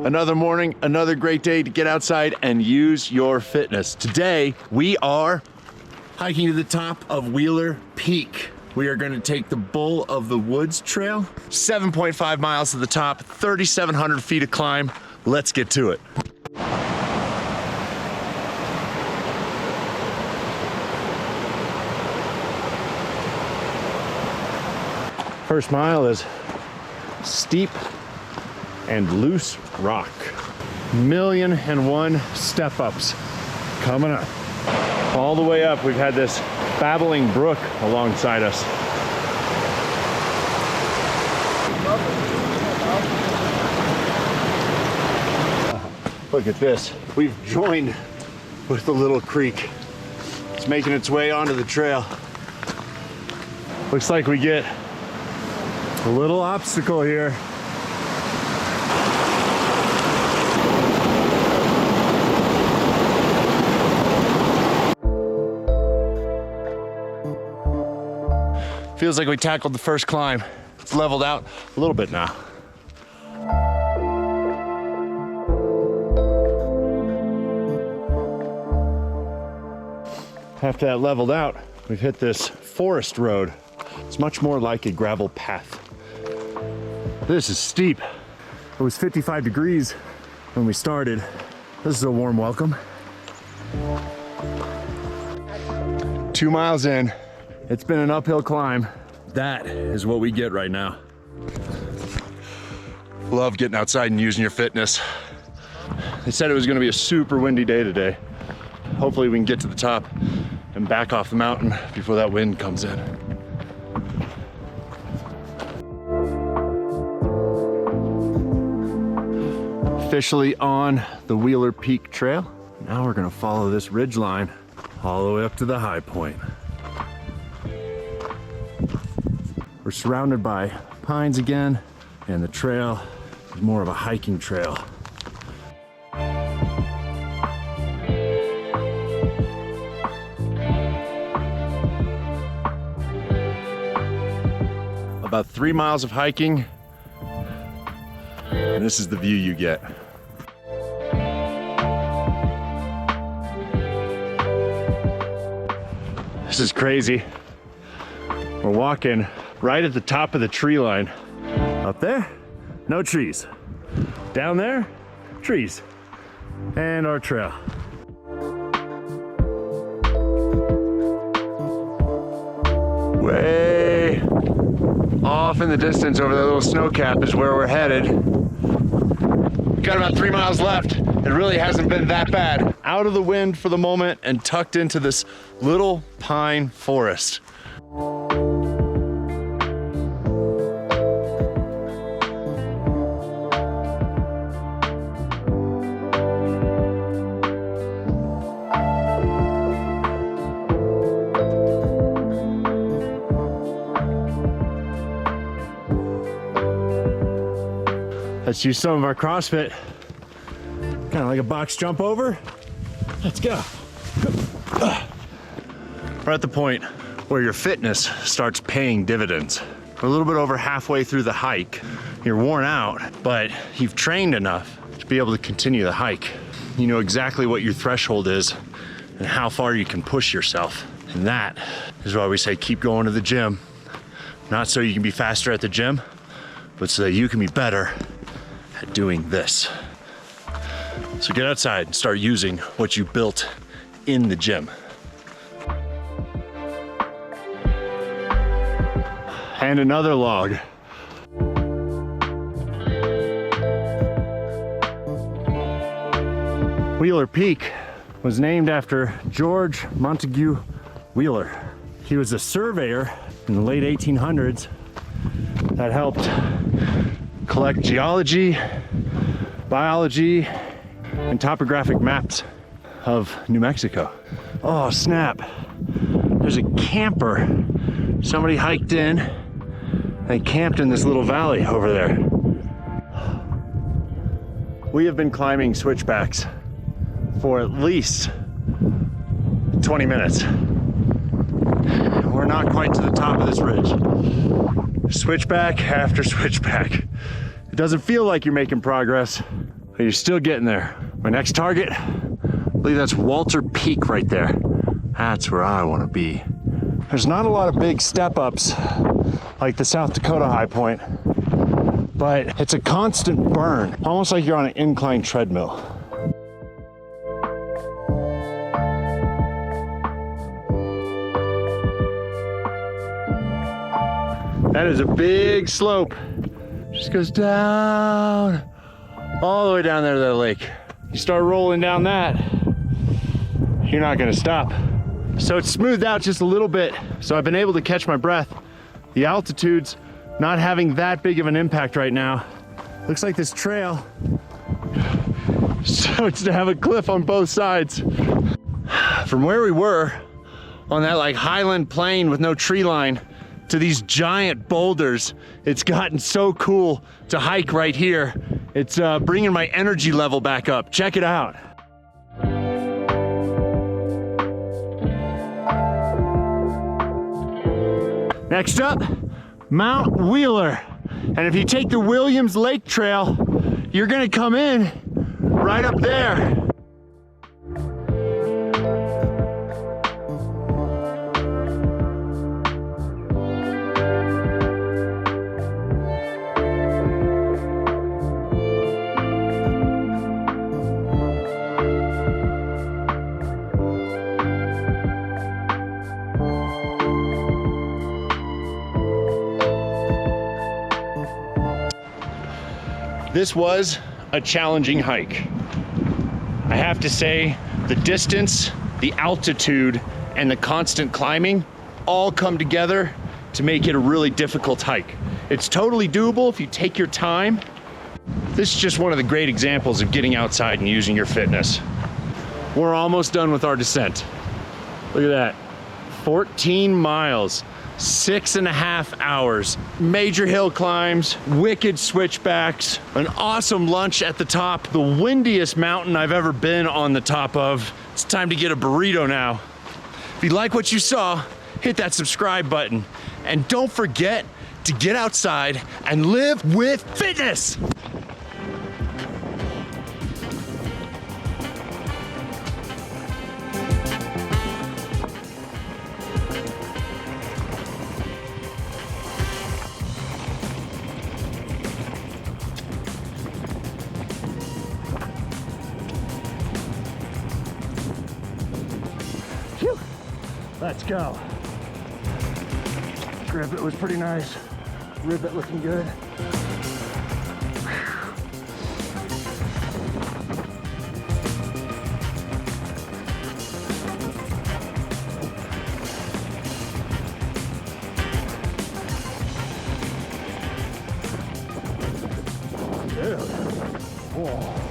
Another morning, another great day to get outside and use your fitness. Today, we are hiking to the top of Wheeler Peak. We are gonna take the Bull of the Woods Trail, 7.5 miles to the top, 3,700 feet of climb. Let's get to it. First mile is steep and loose rock. 1,000,001 step ups coming up. All the way up, we've had this babbling brook alongside us. Look at this. We've joined with the little creek. It's making its way onto the trail. Looks like we get a little obstacle here. Feels like we tackled the first climb. It's leveled out a little bit now. After that leveled out, we've hit this forest road. It's much more like a gravel path. This is steep. It was 55 degrees when we started. This is a warm welcome. 2 miles in, it's been an uphill climb. That is what we get right now. Love getting outside and using your fitness. They said it was gonna be a super windy day today. Hopefully we can get to the top and back off the mountain before that wind comes in. Officially on the Wheeler Peak Trail. Now we're gonna follow this ridge line all the way up to the high point. We're surrounded by pines again, and the trail is more of a hiking trail. About 3 miles of hiking, and this is the view you get. This is crazy. We're walking right at the top of the tree line. Up there, no trees. Down there, trees. And our trail. Way off in the distance over that little snow cap is where we're headed. We've got about 3 miles left. It really hasn't been that bad. Out of the wind for the moment and tucked into this little pine forest. Let's use some of our CrossFit. Kind of like a box jump over. Let's go. We're at the point where your fitness starts paying dividends. We're a little bit over halfway through the hike. You're worn out, but you've trained enough to be able to continue the hike. You know exactly what your threshold is and how far you can push yourself. And that is why we say keep going to the gym. Not so you can be faster at the gym, but so that you can be better at doing this. So get outside and start using what you built in the gym. And another log. Wheeler Peak was named after George Montague Wheeler. He was a surveyor in the late 1800s that helped collect geology, biology, and topographic maps of New Mexico. Oh snap, there's a camper. Somebody hiked in, they camped in this little valley over there. We have been climbing switchbacks for at least 20 minutes. We're not quite to the top of this ridge. Switchback after switchback. It doesn't feel like you're making progress, but you're still getting there. My next target, I believe that's Walter Peak right there. That's where I want to be. There's not a lot of big step ups like the South Dakota high point, but it's a constant burn, almost like you're on an incline treadmill. That is a big slope. Just goes down, all the way down there to that lake. You start rolling down that, you're not gonna stop. So it's smoothed out just a little bit, so I've been able to catch my breath. The altitude's not having that big of an impact right now. Looks like this trail starts to have a cliff on both sides. From where we were on that like highland plain with no tree line to these giant boulders, it's gotten so cool to hike right here. It's bringing my energy level back up. Check it out. Next up, Mount Wheeler. And if you take the Williams Lake Trail, you're gonna come in right up there. This was a challenging hike. I have to say, the distance, the altitude, and the constant climbing all come together to make it a really difficult hike. It's totally doable if you take your time. This is just one of the great examples of getting outside and using your fitness. We're almost done with our descent. Look at that, 14 miles. 6.5 hours, major hill climbs, wicked switchbacks, an awesome lunch at the top, the windiest mountain I've ever been on the top of. It's time to get a burrito now. If you like what you saw, hit that subscribe button. And don't forget to get outside and live with fitness. Let's go. Ribbit was pretty nice. Ribbit looking good. Dude. Whoa.